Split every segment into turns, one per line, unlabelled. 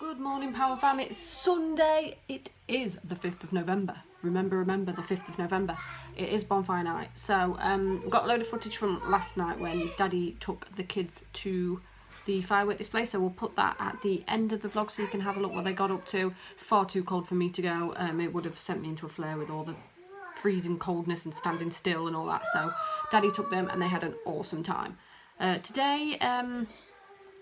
Good morning, PowerFam. It's Sunday. It is the 5th of November. Remember, the 5th of November. It is Bonfire Night. So, got a load of footage from last night when Daddy took the kids to the firework display. So we'll put that at the end of the vlog so you can have a look what they got up to. It's far too cold for me to go. It would have sent me into a flare with all the freezing coldness and standing still and all that. So Daddy took them and they had an awesome time. Today,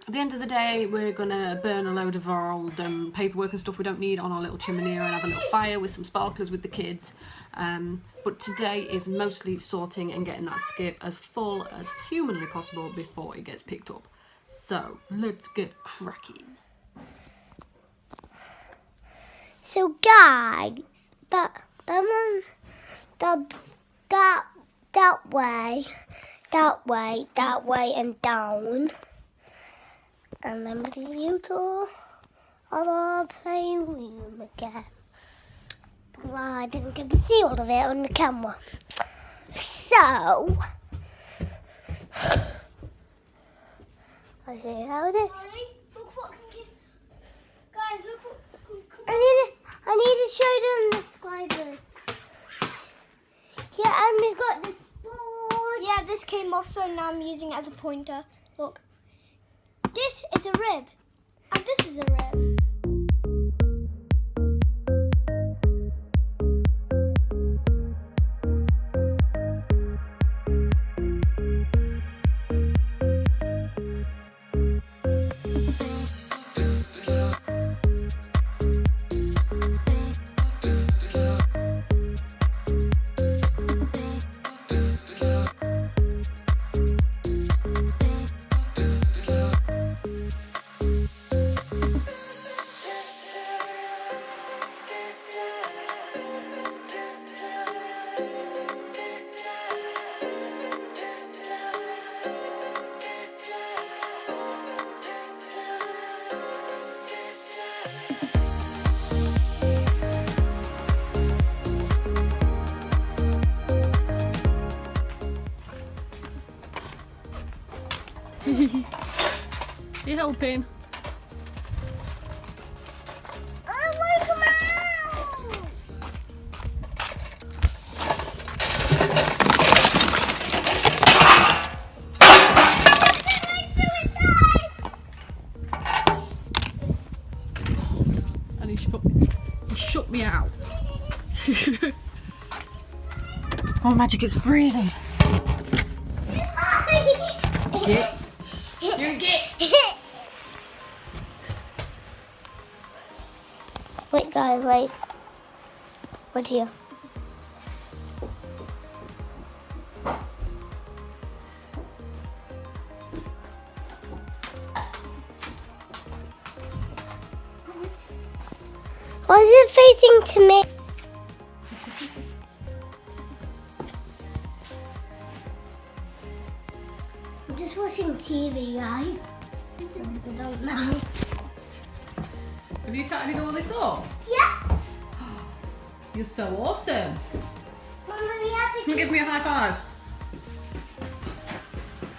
at the end of the day, we're going to burn a load of our old paperwork and stuff we don't need on our little chimney and have a little fire with some sparklers with the kids. But today is mostly sorting and getting that skip as full as humanly possible before it gets picked up. So, let's get cracking.
So guys, that way and down. And then we can use our playroom again. Well, I didn't get to see all of it on the camera. So, I'll show you how it is.
Look what guys, look what
I need to show them the subscribers. Yeah, and we've got this board.
Yeah, this came off, so now I'm using it as a pointer. Look. This is a rib, and this is a rib.
You helping?
Oh, look, come out!
And he shut me out. Oh, magic, it's freezing. Get. You get.
Wait, guys, wait. Wait here. Why is it facing to me? I'm just watching TV, guys. I don't know.
Have you tidied all this up?
Yeah.
You're so awesome.
Mama, we have to
Give me a high five.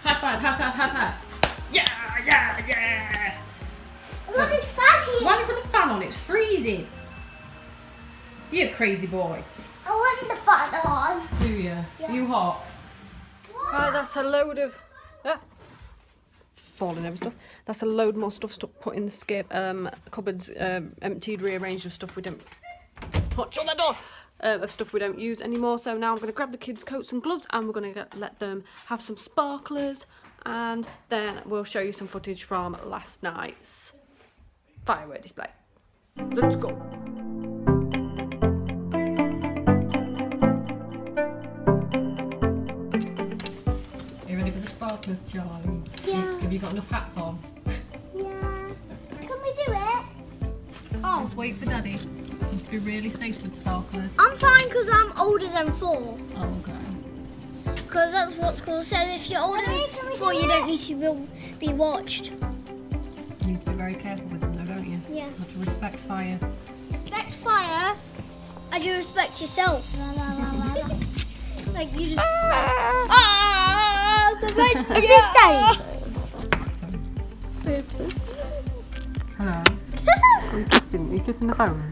High five, high five, high five. Yeah, yeah, yeah.
Look, it's fan here.
Why have you put the fan on? It's freezing. You crazy boy.
I want the fan on.
Do you?
Yeah.
You hot?
What?
Right, that's a load of falling over stuff. That's a load more stuff put in the skip. Cupboards emptied, rearranged of stuff we don't. Shut that door. Of stuff we don't use anymore. So now I'm going to grab the kids' coats and gloves, and we're going to let them have some sparklers, and then we'll show you some footage from last night's firework display. Let's go. Sparklers, Charlie.
Yeah.
Have you got enough hats on?
Yeah. Can we do it?
Oh,
Just wait for Daddy. Need to be really safe with sparklers.
I'm fine because I'm older than 4.
Oh, okay.
Because that's what school says. If you're older than 4, you don't need to be watched.
You need to be very careful with them, though, don't you?
Yeah.
You have to respect fire.
Respect fire. I do respect yourself. Like you just. So
Is this Daddy?
Hello. Are you kissing? Are you kissing the phone?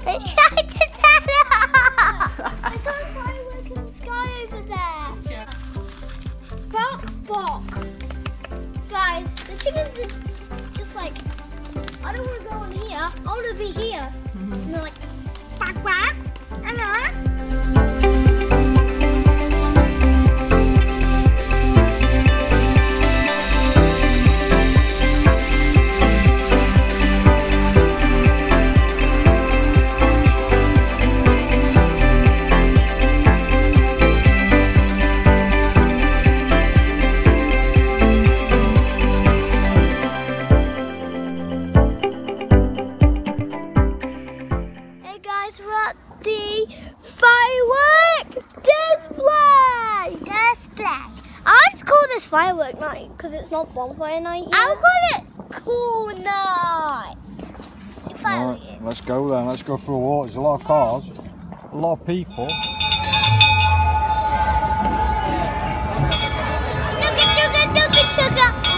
It's trying to turn off.
I saw a firework in the sky over there. Bok bok. Guys, the chickens are just like, I don't want to go on here. I want to be here. And they're like, quack quack. Hello. Hey guys, we're at the firework display. I just call this firework night because it's not bonfire night yet. I'll call it cool night.
Right, let's go then. Let's go for a walk. There's a lot of cars, a lot of people.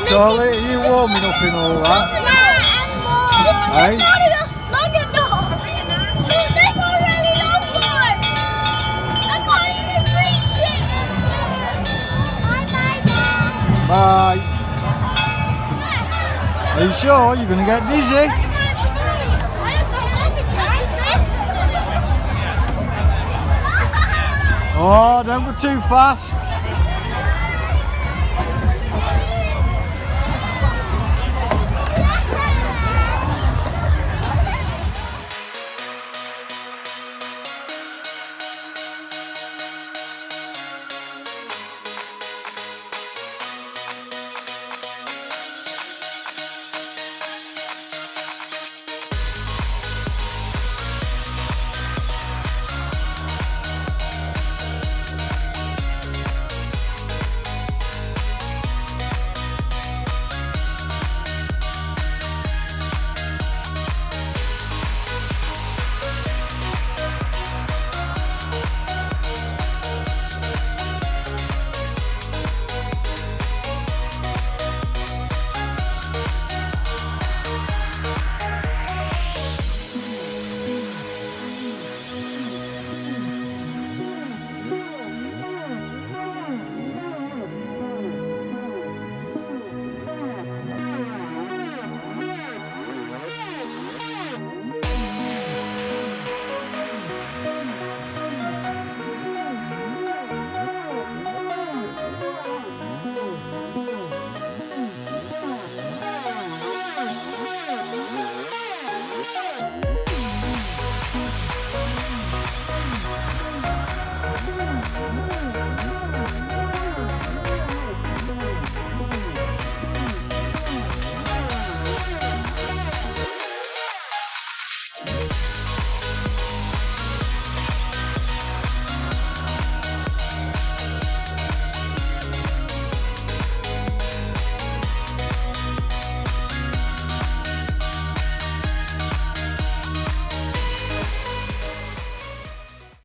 Charlie, are you warming up in all that? Hey? Bye. Are you sure? You're going to get dizzy. Oh, don't go too fast.